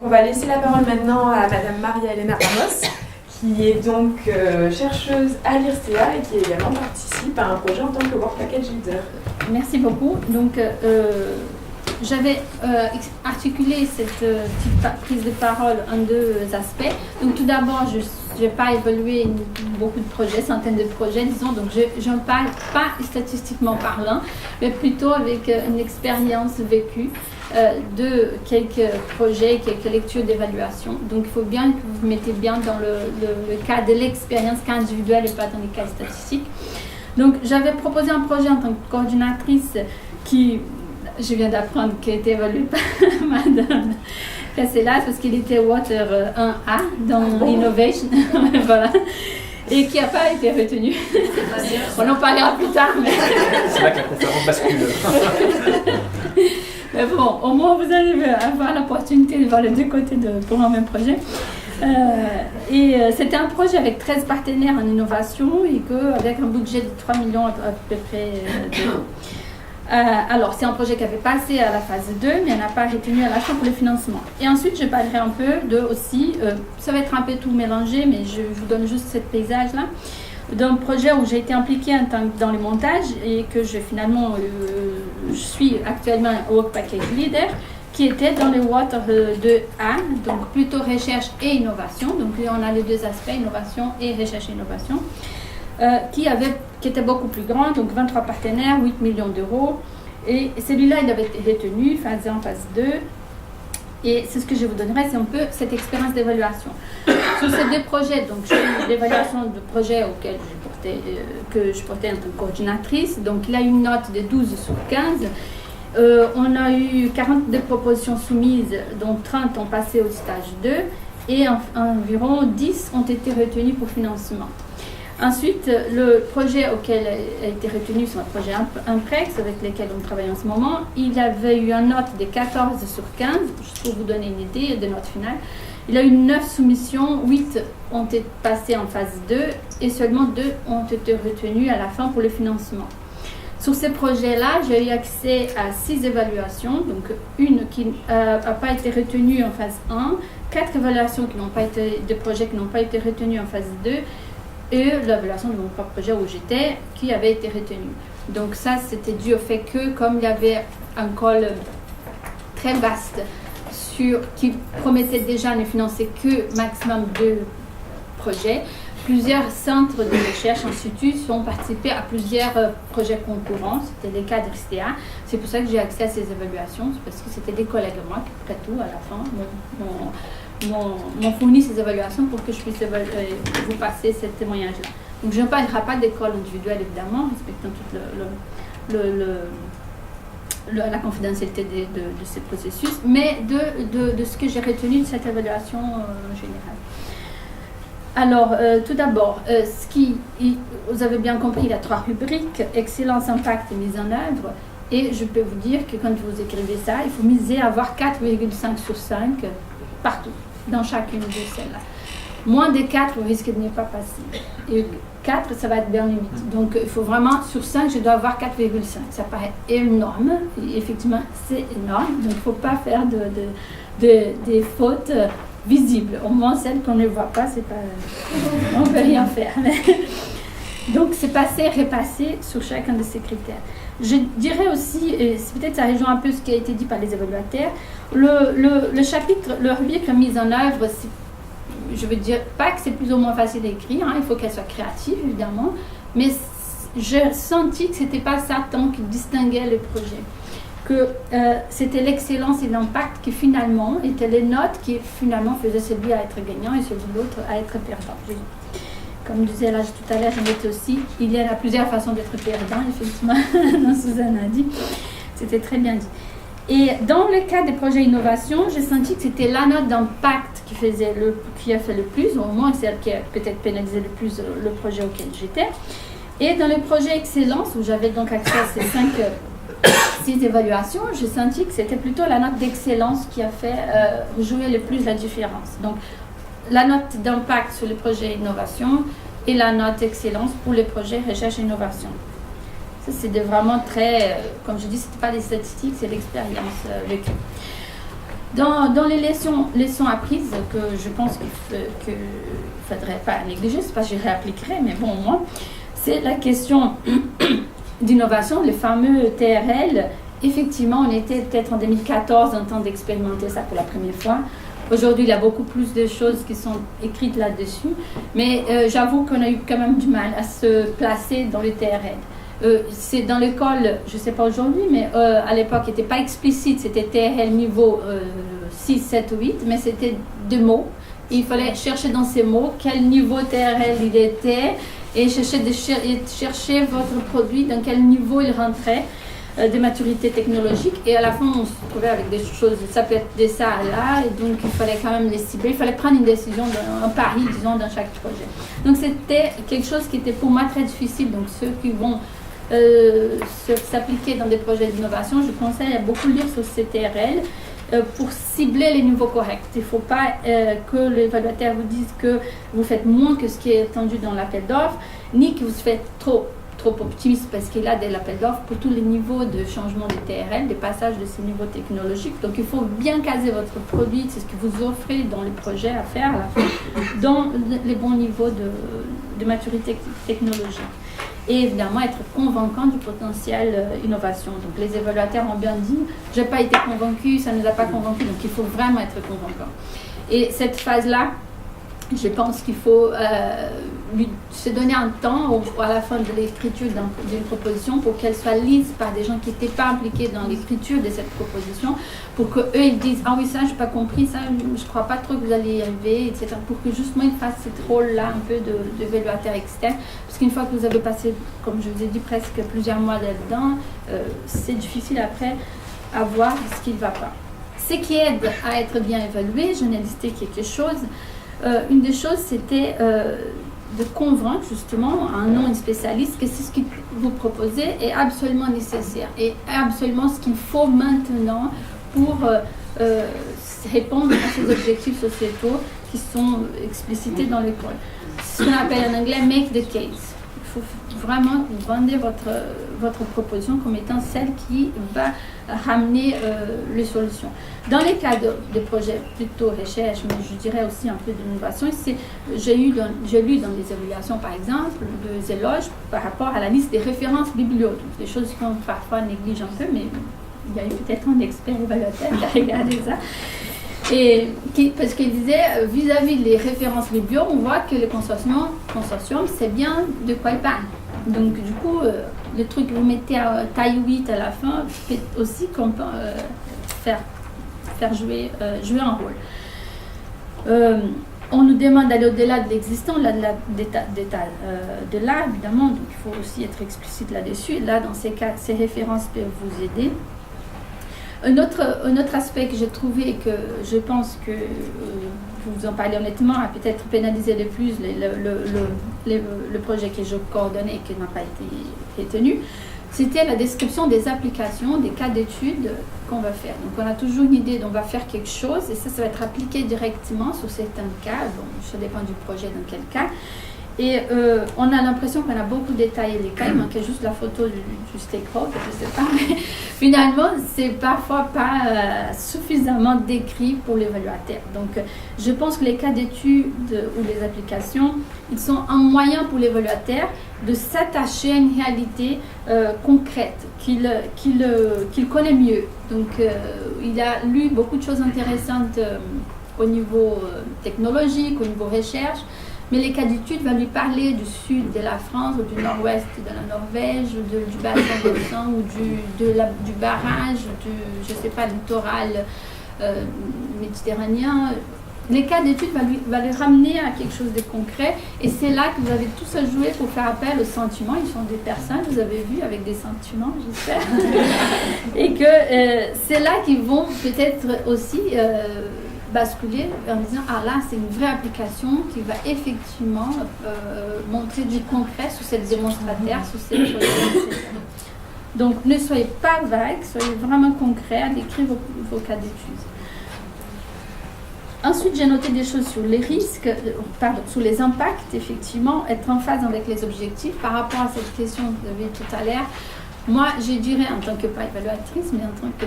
On va laisser la parole maintenant à Madame Maria-Elena Ramos, qui est donc chercheuse à l'IRCEA et qui également participe à un projet en tant que Work Package Leader. Merci beaucoup. Donc, j'avais articulé cette petite prise de parole en deux aspects. Donc, tout d'abord, je n'ai pas évalué beaucoup de projets, centaines de projets, disons. Donc, je n'en parle pas statistiquement parlant, mais plutôt avec une expérience vécue de quelques projets, quelques lectures d'évaluation. Donc, il faut bien que vous vous mettez bien dans le cas de l'expérience cas individuelle et pas dans les cas statistiques. Donc, j'avais proposé un projet en tant que coordinatrice qui, je viens d'apprendre, qui a été évalué par Madame Cassellas parce qu'il était Water 1A dans Innovation. Voilà. Et qui n'a pas été retenu. On en parlera plus tard. Mais... C'est là que la conférence bascule. Mais bon, au moins vous allez avoir l'opportunité de voir les deux côtés pour un même projet. C'était un projet avec 13 partenaires en innovation et avec un budget de 3 millions à peu près d'euros. Alors, c'est un projet qui avait passé à la phase 2, mais elle n'a pas retenu à la fin pour le financement. Et ensuite, je parlerai un peu ça va être un peu tout mélangé, mais je vous donne juste ce paysage-là, d'un projet où j'ai été impliquée dans le montage et que je suis actuellement Work Package Leader, qui était dans le Water 2A, donc plutôt recherche et innovation. Donc, on a les deux aspects, innovation et recherche et innovation. Qui était beaucoup plus grand, donc 23 partenaires, 8 millions d'euros. Et celui-là, il avait été retenu, phase 1, phase 2. Et c'est ce que je vous donnerai, c'est un peu cette expérience d'évaluation. Sur ces deux projets, donc j'ai eu l'évaluation de projet auquel que je portais en tant que coordinatrice. Donc il a eu une note de 12 sur 15. On a eu 42 propositions soumises, dont 30 ont passé au stage 2 et environ 10 ont été retenues pour financement. Ensuite, le projet auquel a été retenu, c'est un projet Imprex avec lequel on travaille en ce moment. Il avait eu une note de 14 sur 15, juste pour vous donner une idée de note finale. Il a eu 9 soumissions, 8 ont été passées en phase 2 et seulement 2 ont été retenues à la fin pour le financement. Sur ces projets-là, j'ai eu accès à 6 évaluations, donc une qui n'a pas été retenue en phase 1, 4 évaluations de projets qui n'ont pas été retenus en phase 2, et l'évaluation de mon propre projet où j'étais, qui avait été retenue. Donc ça, c'était dû au fait que, comme il y avait un call très vaste qui promettait déjà ne financer que maximum 2 projets, plusieurs centres de recherche, instituts ont participé à plusieurs projets concurrents. C'était le cas de l'IRCEA. C'est pour ça que j'ai accès à ces évaluations, parce que c'était des collègues de moi qui, après tout, à la fin, m'ont fourni ces évaluations pour que je puisse vous passer ce témoignage-là. Donc, je ne parlerai pas d'école individuelle, évidemment, respectant toute la confidentialité de ce processus, mais de ce que j'ai retenu de cette évaluation générale. Alors, tout d'abord, vous avez bien compris, il y a 3 rubriques, excellence, impact et mise en œuvre. Et je peux vous dire que quand vous écrivez ça, il faut miser à avoir 4,5 sur 5 partout, dans chacune de celles-là. Moins de 4, vous risquez de ne pas passer. Et 4, ça va être bien limite. Donc, il faut vraiment, sur 5, je dois avoir 4,5. Ça paraît énorme. Et effectivement, c'est énorme. Donc, il ne faut pas faire des fautes visibles. Au moins, celles qu'on ne voit pas, c'est pas... on ne peut rien faire. Donc, c'est passer, repasser sur chacun de ces critères. Je dirais aussi, et peut-être ça rejoint un peu ce qui a été dit par les évaluateurs, le chapitre, le rubrique mise en œuvre, je veux dire pas que c'est plus ou moins facile à écrire, il faut qu'elle soit créative évidemment, mais j'ai senti que c'était pas ça tant qui distinguait le projet, que c'était l'excellence et l'impact qui finalement étaient les notes qui finalement faisaient celui à être gagnant et celui de l'autre à être perdant. Comme disait là tout à l'heure, j'en étais aussi, il y a plusieurs façons d'être perdant, effectivement, dans Suzanne a dit, c'était très bien dit. Et dans le cas des projets innovation, j'ai senti que c'était la note d'impact qui a fait le plus, au moins celle qui a peut-être pénalisé le plus le projet auquel j'étais. Et dans le projet excellence, où j'avais donc accès à ces 6 évaluations, j'ai senti que c'était plutôt la note d'excellence qui a fait jouer le plus la différence. Donc, la note d'impact sur le projet innovation et la note excellence pour les projets recherche et innovation. Ça, c'est vraiment très, comme je dis, ce n'est pas des statistiques, c'est l'expérience vécue. Dans les leçons apprises, que je pense qu'il ne faudrait pas négliger, c'est pas que j'y réappliquerai, mais bon, moi, c'est la question d'innovation, les fameux TRL. Effectivement, on était peut-être en 2014 en train d'expérimenter ça pour la première fois. Aujourd'hui, il y a beaucoup plus de choses qui sont écrites là-dessus, mais j'avoue qu'on a eu quand même du mal à se placer dans les TRL. C'est dans l'école, je ne sais pas aujourd'hui, mais à l'époque, il n'était pas explicite, c'était TRL niveau 6, 7 ou 8, mais c'était des mots. Il fallait chercher dans ces mots quel niveau TRL il était et chercher votre produit, dans quel niveau il rentrait de maturité technologique. Et à la fin, on se trouvait avec des choses, ça peut être de ça à là, et donc il fallait quand même les cibler, il fallait prendre une décision, un pari, disons, dans chaque projet. Donc c'était quelque chose qui était pour moi très difficile. Donc ceux qui vont s'appliquer dans des projets d'innovation, je conseille à beaucoup lire sur CTRL pour cibler les niveaux corrects. Il ne faut pas que l'évaluateur vous dise que vous faites moins que ce qui est attendu dans l'appel d'offres, ni que vous faites trop optimiste, parce qu'il a de l'appel d'offres pour tous les niveaux de changement des TRL, des passages de ces niveaux technologiques. Donc il faut bien caser votre produit, c'est ce que vous offrez dans les projets à faire à la fin, dans les bons niveaux de maturité technologique. Et évidemment être convaincant du potentiel innovation. Donc les évaluateurs ont bien dit, j'ai pas été convaincu, ça ne nous a pas convaincu, donc il faut vraiment être convaincant. Et cette phase-là, je pense qu'il faut se donner un temps à la fin de l'écriture d'une proposition pour qu'elle soit lise par des gens qui n'étaient pas impliqués dans l'écriture de cette proposition, pour qu'eux ils disent ah oui ça j'ai pas compris, ça je crois pas trop que vous allez y arriver, etc. Pour que justement ils fassent ce rôle-là un peu d'évaluateur externe, parce qu'une fois que vous avez passé, comme je vous ai dit, presque plusieurs mois là-dedans, c'est difficile après à voir ce qui ne va pas. Ce qui aide à être bien évalué, j'en ai listé quelque chose. Une des choses, c'était de convaincre justement un non spécialiste que c'est ce que vous proposez est absolument nécessaire et absolument ce qu'il faut maintenant pour répondre à ces objectifs sociétaux qui sont explicités dans l'école. Ce qu'on appelle en anglais « make the case ». Il faut vraiment vendre votre proposition comme étant celle qui va ramener les solutions. Dans les cas de projets plutôt recherche, mais je dirais aussi un peu d'innovation, j'ai lu dans les évaluations, par exemple, des éloges par rapport à la liste des références bibliographiques, des choses qu'on parfois néglige un peu, mais il y a eu peut-être un expert évaluateur qui a regardé ça. Et parce qu'il disait, vis-à-vis des références biblio, on voit que le consortium sait bien de quoi il parle. Donc du coup, le truc que vous mettez à taille 8 à la fin fait aussi qu'on peut faire jouer un rôle. On nous demande d'aller au-delà de l'existant, de là, évidemment, donc il faut aussi être explicite là-dessus. Là, dans ces cas, ces références peuvent vous aider. Un autre aspect que j'ai trouvé et que je pense que vous en parlez honnêtement a peut-être pénalisé de plus le projet que je coordonnais et qui n'a pas été retenu, c'était la description des applications, des cas d'études qu'on va faire. Donc on a toujours une idée d'on va faire quelque chose et ça va être appliqué directement sur certains cas, bon, ça dépend du projet dans quel cas. Et on a l'impression qu'on a beaucoup détaillé les cas, il manquait juste la photo du stakeholder, je ne sais pas, mais finalement, c'est parfois pas suffisamment décrit pour l'évaluateur. Donc, je pense que les cas d'études ou les applications, ils sont un moyen pour l'évaluateur de s'attacher à une réalité concrète qu'il connaît mieux. Donc, il a lu beaucoup de choses intéressantes au niveau technologique, au niveau recherche. Mais les cas d'études vont lui parler du sud de la France, ou du nord-ouest de la Norvège, ou du bassin versant, ou du barrage, je ne sais pas, littoral méditerranéen. Les cas d'études vont lui ramener à quelque chose de concret. Et c'est là que vous avez tous à jouer pour faire appel aux sentiments. Ils sont des personnes, vous avez vu, avec des sentiments, j'espère. Et que c'est là qu'ils vont peut-être aussi basculer en disant ah là c'est une vraie application qui va effectivement montrer du concret sur cette démonstrataire, sur cette chose. Donc ne soyez pas vagues, soyez vraiment concrets à décrire vos cas d'études. Ensuite j'ai noté des choses sur les risques, sur les impacts, effectivement, être en phase avec les objectifs par rapport à cette question que vous avez tout à l'heure. Moi, je dirais, en tant que pas évaluatrice, mais en tant que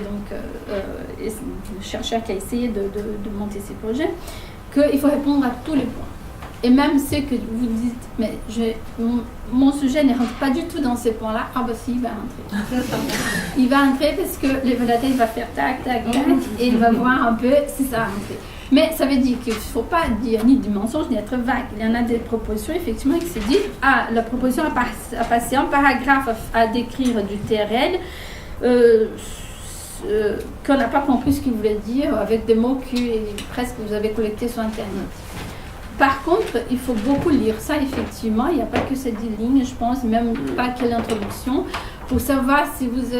chercheur qui a essayé de monter ces projets, qu'il faut répondre à tous les points. Et même ceux que vous dites, mais mon sujet ne rentre pas du tout dans ces points-là, ah bah si, il va rentrer. Il va rentrer parce que l'évaluateur va faire tac, tac, tac, et il va voir un peu si ça va rentrer. Mais ça veut dire qu'il ne faut pas dire ni du mensonge, ni être vague. Il y en a des propositions, effectivement, qui se disent, ah, la proposition a passé un paragraphe à décrire du TRL, qu'on n'a pas compris ce qu'il voulait dire, avec des mots que presque vous avez collectés sur Internet. Par contre, il faut beaucoup lire ça, effectivement. Il n'y a pas que ces 10 lignes, je pense, même pas que l'introduction. Pour savoir si vous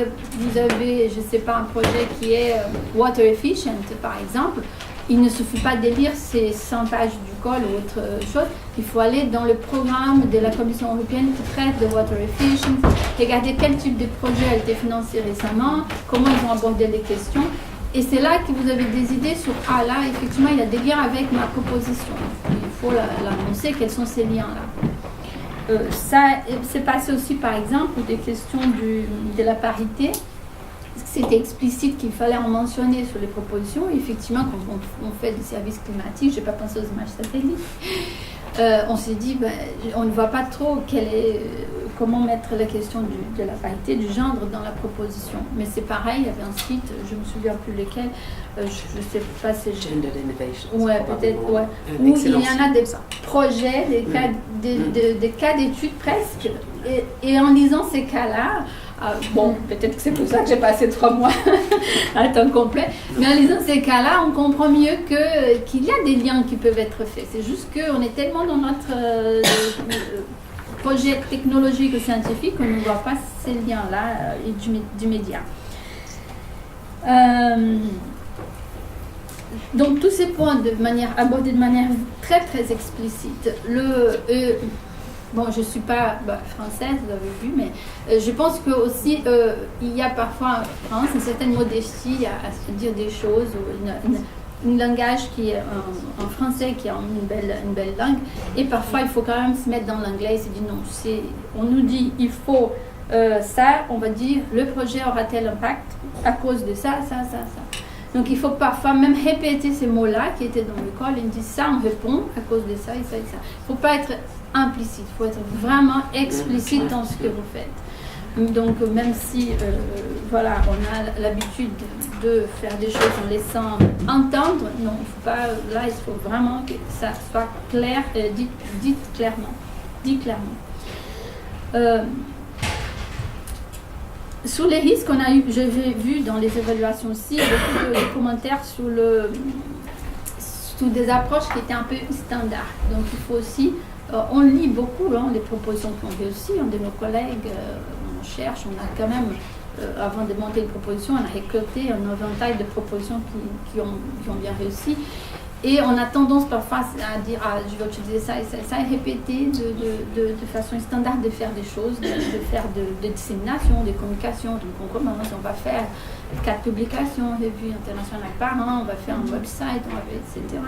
avez, je ne sais pas, un projet qui est water efficient, par exemple, il ne suffit pas de lire ces 100 pages du code ou autre chose. Il faut aller dans le programme de la Commission européenne qui traite de water efficient, regarder quel type de projet a été financé récemment, comment ils ont abordé les questions. Et c'est là que vous avez des idées sur, ah là, effectivement, il y a des liens avec ma proposition. Il faut l'annoncer, quels sont ces liens-là. Ça s'est passé aussi, par exemple, des questions de la parité. C'était explicite qu'il fallait en mentionner sur les propositions. Effectivement, quand on fait des services climatiques, je n'ai pas pensé aux images satellites, on s'est dit, on ne voit pas trop comment mettre la question de la parité, du genre dans la proposition. Mais c'est pareil, il y avait un site, je ne me souviens plus lequel, je ne sais pas si... Gender Innovation. Oui, peut-être, ouais. Où il y en a des projets, des cas d'études presque. Et en lisant ces cas-là, bon, peut-être que c'est pour ça que j'ai passé 3 mois à temps complet, mais en lisant ces cas-là, on comprend mieux qu'il y a des liens qui peuvent être faits. C'est juste qu'on est tellement dans notre projet technologique ou scientifique qu'on ne voit pas ces liens-là du média. Donc tous ces points abordés de manière très très explicite. Bon, je ne suis pas française, vous avez vu, mais je pense que aussi il y a parfois en France une certaine modestie à se dire des choses, un langage qui est en français, qui est une belle langue, et parfois il faut quand même se mettre dans l'anglais et se dire non, on nous dit il faut ça, on va dire le projet aura tel impact à cause de ça. Donc il faut parfois même répéter ces mots-là qui étaient dans l'école et on dit ça, on répond à cause de ça et ça et ça. Il ne faut pas être implicite, il faut être vraiment explicite dans ce que vous faites. Donc même si voilà, on a l'habitude de faire des choses en laissant entendre, non, il faut pas, là il faut vraiment que ça soit clair, dit clairement. Sur les risques, j'ai vu dans les évaluations aussi beaucoup de commentaires sur des approches qui étaient un peu standards. Donc il faut aussi, on lit beaucoup les propositions qu'on réussit, de nos collègues, on cherche, on a quand même, avant de monter une proposition, on a récolté un éventail de propositions qui ont bien réussi. Et on a tendance parfois à dire je vais utiliser ça et ça et ça, et répéter de façon standard de faire des choses, de faire de dissémination, de communication. Donc on commence, on va faire 4 publications, revues internationales par an, on va faire un website, etc.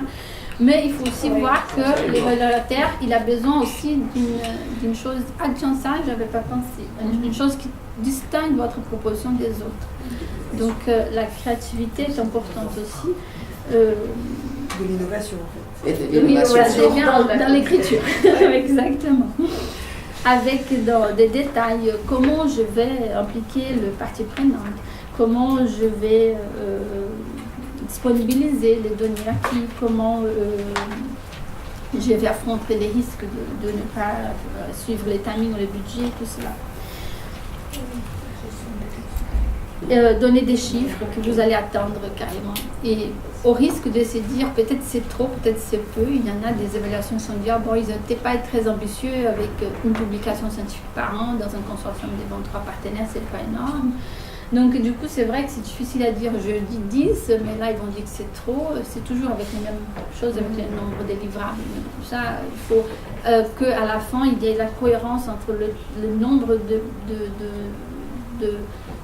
Mais il faut aussi voir que l'évaluateur, il a besoin aussi d'une chose, tiens, ça, je n'avais pas pensé, une chose qui distingue votre proposition des autres. Donc la créativité est importante aussi. De l'innovation en fait. Et de l'innovation voilà, dans l'écriture, exactement. Avec dans des détails, comment je vais impliquer le partie prenante, comment je vais disponibiliser les données acquises, comment je vais affronter les risques de ne pas suivre les timings ou les budgets, tout cela. Donner des chiffres que vous allez attendre carrément. Et au risque de se dire peut-être c'est trop, peut-être c'est peu, il y en a des évaluations qui sont dire bon, ils n'étaient pas très ambitieux avec une publication scientifique par an dans un consortium de 23 partenaires, c'est pas énorme. Donc du coup c'est vrai que c'est difficile à dire, je dis 10, mais là ils vont dire que c'est trop, c'est toujours avec les mêmes choses, avec le nombre de livrables. Tout ça, il faut qu'à la fin il y ait la cohérence entre le nombre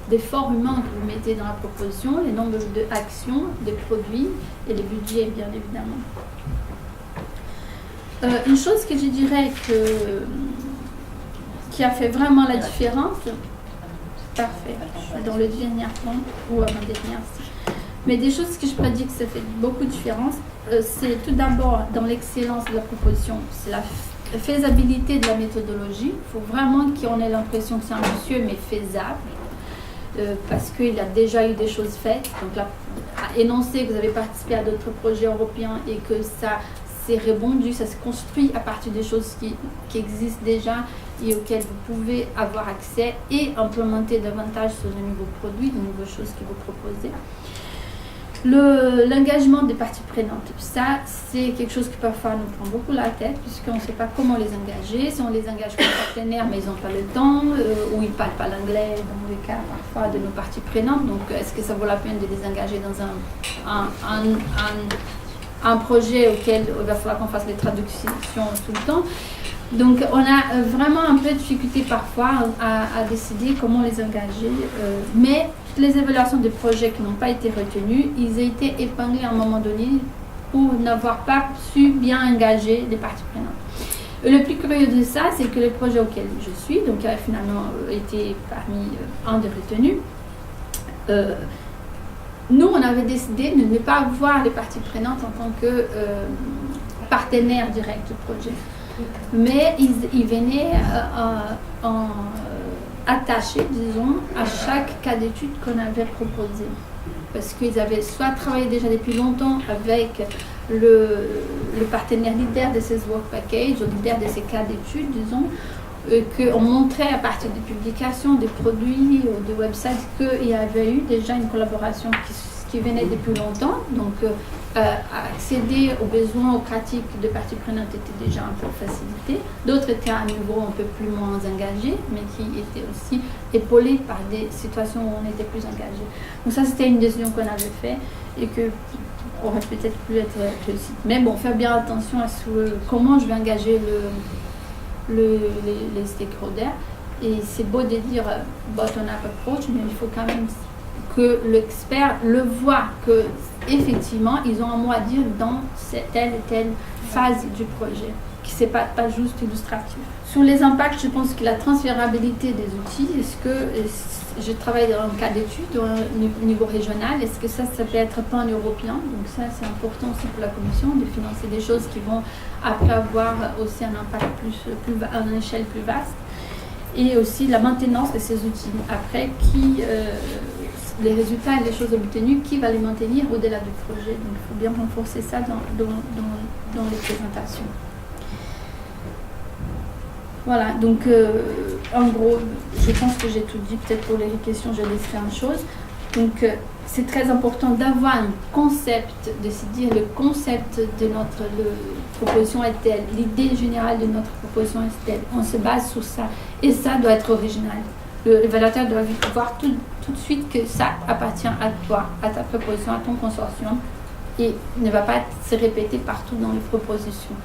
d'efforts humains que vous mettez dans la proposition, les nombres d'actions, des produits et les budgets, bien évidemment. Une chose que je dirais qui a fait vraiment la différence, Parfait. Dans le dernier point, ou avant-dernière. Mais des choses que je peux dire que ça fait beaucoup de différence, c'est tout d'abord dans l'excellence de la proposition, c'est la faisabilité de la méthodologie. Il faut vraiment qu'on ait l'impression que c'est ambitieux mais faisable, parce qu'il y a déjà eu des choses faites. Donc là, à énoncer que vous avez participé à d'autres projets européens et que ça s'est répandu, ça se construit à partir des choses qui existent déjà et auxquelles vous pouvez avoir accès et implémenter davantage sur de nouveaux produits, de nouvelles choses que vous proposez. L'engagement des parties prenantes, ça c'est quelque chose qui parfois nous prend beaucoup la tête puisqu'on ne sait pas comment les engager, si on les engage comme partenaires mais ils n'ont pas le temps ou ils ne parlent pas l'anglais dans les cas parfois de nos parties prenantes, donc est-ce que ça vaut la peine de les engager dans un projet auquel il va falloir qu'on fasse les traductions tout le temps. Donc on a vraiment un peu de difficulté parfois à décider comment les engager, mais toutes les évaluations de projets qui n'ont pas été retenues, ils ont été épinglés à un moment donné pour n'avoir pas su bien engager les parties prenantes. Le plus curieux de ça, c'est que le projet auquel je suis, donc qui a finalement été parmi un des retenus, nous on avait décidé de ne pas voir les parties prenantes en tant que partenaires directs du projet. Mais ils venaient attachés, disons, à chaque cas d'étude qu'on avait proposé. Parce qu'ils avaient soit travaillé déjà depuis longtemps avec le partenaire leader de ces work packages, ou leader de ces cas d'études, disons, qu'on montrait à partir des publications, des produits ou des websites qu'il y avait eu déjà une collaboration qui venait depuis longtemps. Donc, accéder aux besoins, aux pratiques de parties prenantes était déjà un peu facilité. D'autres étaient à un niveau un peu plus moins engagé, mais qui étaient aussi épaulés par des situations où on était plus engagé. Donc ça, c'était une décision qu'on avait faite et que aurait peut-être pu être réussie. Mais bon, faire bien attention à comment je vais engager les stakeholders. Et c'est beau de dire bottom-up approach, mais il faut quand même que l'expert le voit, que effectivement ils ont un mot à dire dans telle et telle phase du projet, qui c'est pas juste illustratif. Sur les impacts, je pense que la transférabilité des outils, est-ce que je travaille dans un cas d'étude au niveau régional, est-ce que ça peut être pan-européen? Donc ça c'est important aussi pour la commission de financer des choses qui vont après avoir aussi un impact à une échelle plus vaste, et aussi la maintenance de ces outils après les résultats et les choses obtenues, qui va les maintenir au-delà du projet. Donc il faut bien renforcer ça dans les présentations. Voilà, donc en gros, je pense que j'ai tout dit. Peut-être pour les questions, je laisserai une chose. Donc c'est très important d'avoir un concept, de se dire le concept de notre proposition est telle, l'idée générale de notre proposition est telle. On se base sur ça et ça doit être original. L'évaluateur doit voir tout de suite que ça appartient à toi, à ta proposition, à ton consortium, et ne va pas se répéter partout dans les propositions.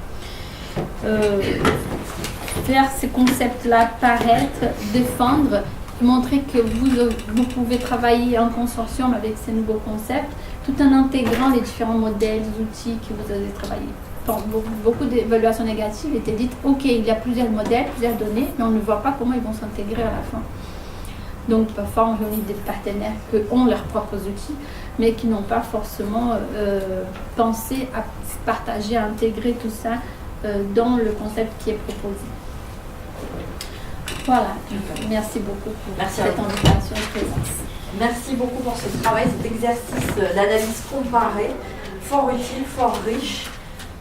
Faire ces concepts-là paraître, défendre, montrer que vous pouvez travailler en consortium avec ces nouveaux concepts, tout en intégrant les différents modèles, outils que vous avez travaillés. Bon, beaucoup d'évaluations négatives étaient dites, ok, il y a plusieurs modèles, plusieurs données, mais on ne voit pas comment ils vont s'intégrer à la fin. Donc parfois on réunit des partenaires qui ont leurs propres outils, mais qui n'ont pas forcément pensé à partager, à intégrer tout ça dans le concept qui est proposé. Voilà, merci beaucoup pour cette invitation et présence. Merci beaucoup pour ce travail, cet exercice d'analyse comparée, fort utile, fort riche.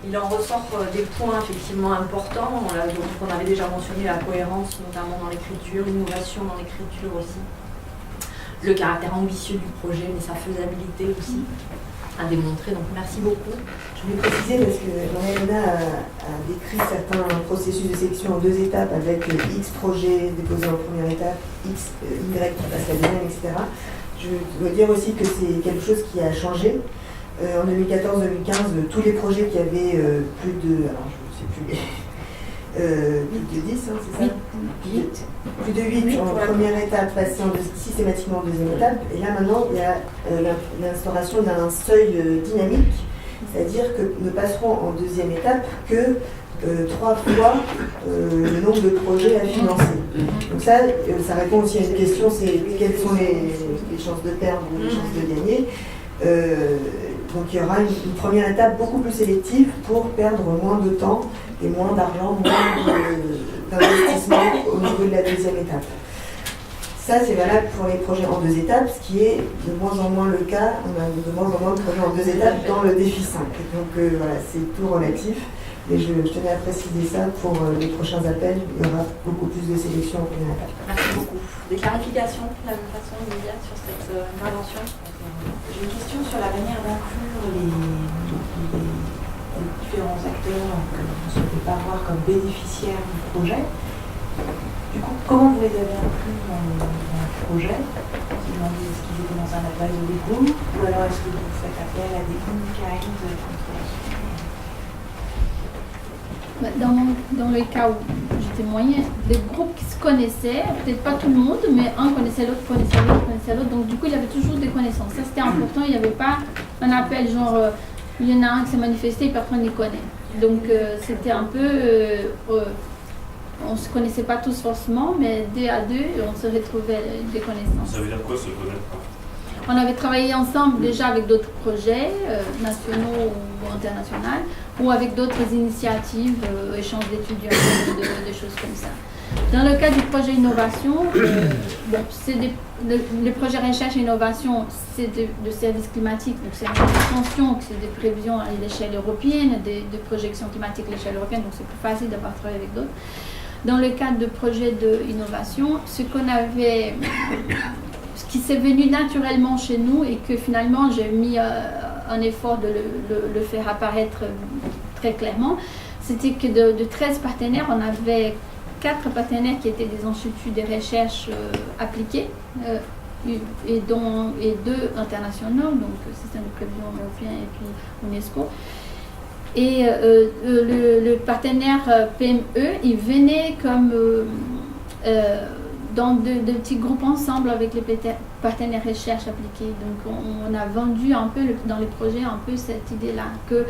Il en ressort des points effectivement importants. On avait déjà mentionné la cohérence, notamment dans l'écriture, l'innovation dans l'écriture aussi, le caractère ambitieux du projet, mais sa faisabilité aussi à démontrer. Donc merci beaucoup. Je voulais préciser parce que Marie-Léna a décrit certains processus de sélection en 2 étapes avec X projets déposés en première étape, X, Y qui passe la deuxième, etc. Je dois dire aussi que c'est quelque chose qui a changé. En 2014-2015, tous les projets qui avaient plus de 10, hein, c'est ça? 8. Plus de 8 en première étape, passaient systématiquement en deuxième étape. Et là maintenant, il y a l'instauration d'un seuil dynamique C'est-à-dire que nous passerons en deuxième étape que 3 fois le nombre de projets à financer. Donc ça répond aussi à une question, c'est quelles sont les chances de perdre ou les chances de gagner. Donc il y aura une première étape beaucoup plus sélective pour perdre moins de temps et moins d'argent, moins d'investissement au niveau de la deuxième étape. Ça, c'est valable pour les projets en 2 étapes, ce qui est de moins en moins le cas. On a de moins en moins de projets en 2 étapes dans le défi 5. Donc voilà, c'est tout relatif. Et je tenais à préciser ça pour les prochains appels. Il y aura beaucoup plus de sélection en première étape. Merci beaucoup. Des clarifications de la même façon, Lydia, sur cette intervention? J'ai une question sur la manière d'inclure les différents acteurs que vous ne souhaitez pas voir comme bénéficiaires du projet. Du coup, comment vous les avez inclus dans le projet? Est-ce qu'ils étaient dans un advisory group, ou alors est-ce que vous faites appel à des in-kind contributions? Dans le cas où j'étais moyen, des groupes qui se connaissaient, peut-être pas tout le monde, mais un connaissait l'autre, connaissait l'autre, donc du coup il y avait toujours des connaissances. Ça c'était important, il n'y avait pas un appel genre il y en a un qui s'est manifesté et personne ne les connaît. Donc c'était un peu, on ne se connaissait pas tous forcément, mais 2 à 2 on se retrouvait des connaissances. Ça veut dire quoi se connaître? On avait travaillé ensemble déjà avec d'autres projets nationaux ou internationaux, ou avec d'autres initiatives, échanges d'étudiants, des choses comme ça. Dans le cas du projet innovation, le projet recherche et innovation, c'est de services climatiques, donc c'est une extension, c'est des prévisions à l'échelle européenne, des projections climatiques à l'échelle européenne, donc c'est plus facile d'avoir travaillé avec d'autres. Dans le cadre de projets d'innovation, ce qui s'est venu naturellement chez nous et que finalement j'ai mis un effort de le faire apparaître très clairement, c'était que de 13 partenaires, on avait 4 partenaires qui étaient des instituts de recherche appliqués et 2 internationaux, donc Système de prévision européen et puis UNESCO. Et le partenaire PME, il venait comme dans de petits groupes ensemble avec les partenaires recherche appliqués. Donc on a vendu un peu dans les projets un peu cette idée-là, que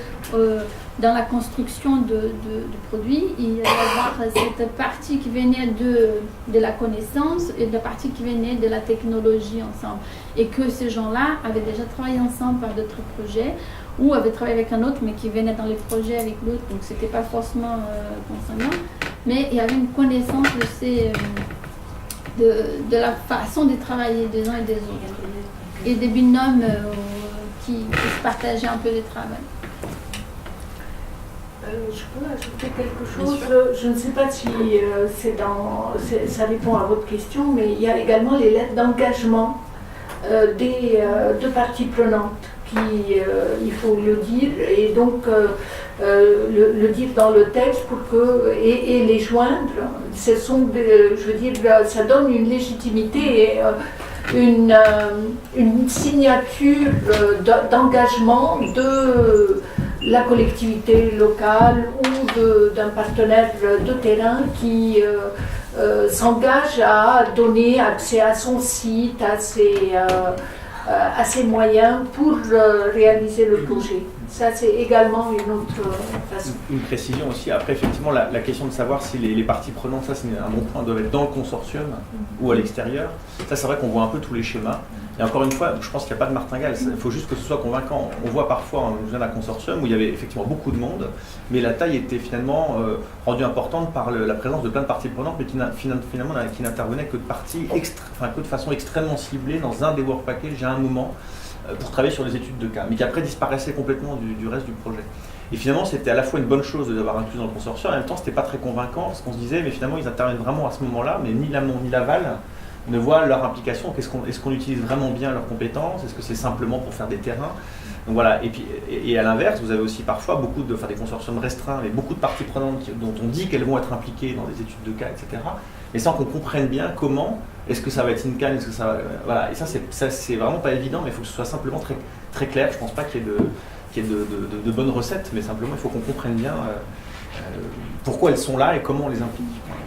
dans la construction de produits, il y allait avoir cette partie qui venait de la connaissance et la partie qui venait de la technologie ensemble. Et que ces gens-là avaient déjà travaillé ensemble par d'autres projets, ou avaient travaillé avec un autre, mais qui venait dans les projets avec l'autre, donc c'était pas forcément consanguin, mais il y avait une connaissance de la façon de travailler des uns et des autres, et des binômes qui se partageaient un peu le travail. Je peux ajouter quelque chose. Je ne sais pas si ça répond à votre question, mais il y a également les lettres d'engagement de parties prenantes qui, il faut le dire, et donc le dire dans le texte pour et les joindre. Ce sont, je veux dire, ça donne une légitimité et une signature d'engagement de la collectivité locale ou d'un partenaire de terrain qui s'engage à donner accès à son site, à ses moyens pour réaliser le projet. Ça, c'est également une autre façon. Une précision aussi. Après, effectivement, la question de savoir si les parties prenantes, ça c'est un bon point, doivent être dans le consortium ou à l'extérieur. Ça, c'est vrai qu'on voit un peu tous les schémas. Et encore une fois, je pense qu'il n'y a pas de martingale. Il faut juste que ce soit convaincant. On voit parfois un consortium où il y avait effectivement beaucoup de monde, mais la taille était finalement rendue importante par la présence de plein de parties prenantes, mais qui n'intervenaient que de façon extrêmement ciblée dans un des work packages à un moment, pour travailler sur les études de cas, mais qui après disparaissaient complètement du reste du projet. Et finalement, c'était à la fois une bonne chose de les avoir inclus dans le consortium, en même temps, c'était pas très convaincant, parce qu'on se disait, mais finalement, ils interviennent vraiment à ce moment-là, mais ni l'amont ni l'aval ne voient leur implication. Est-ce qu'on utilise vraiment bien leurs compétences? Est-ce que c'est simplement pour faire des terrains? Donc voilà, et puis à l'inverse, vous avez aussi parfois des consortiums restreints, mais beaucoup de parties prenantes dont on dit qu'elles vont être impliquées dans des études de cas, etc. Mais sans qu'on comprenne bien comment, est-ce que ça va être in-kind, est-ce que ça va... Voilà, et ça c'est vraiment pas évident, mais il faut que ce soit simplement très, très clair. Je pense pas qu'il y ait de bonnes recettes, mais simplement il faut qu'on comprenne bien pourquoi elles sont là et comment on les implique. Voilà.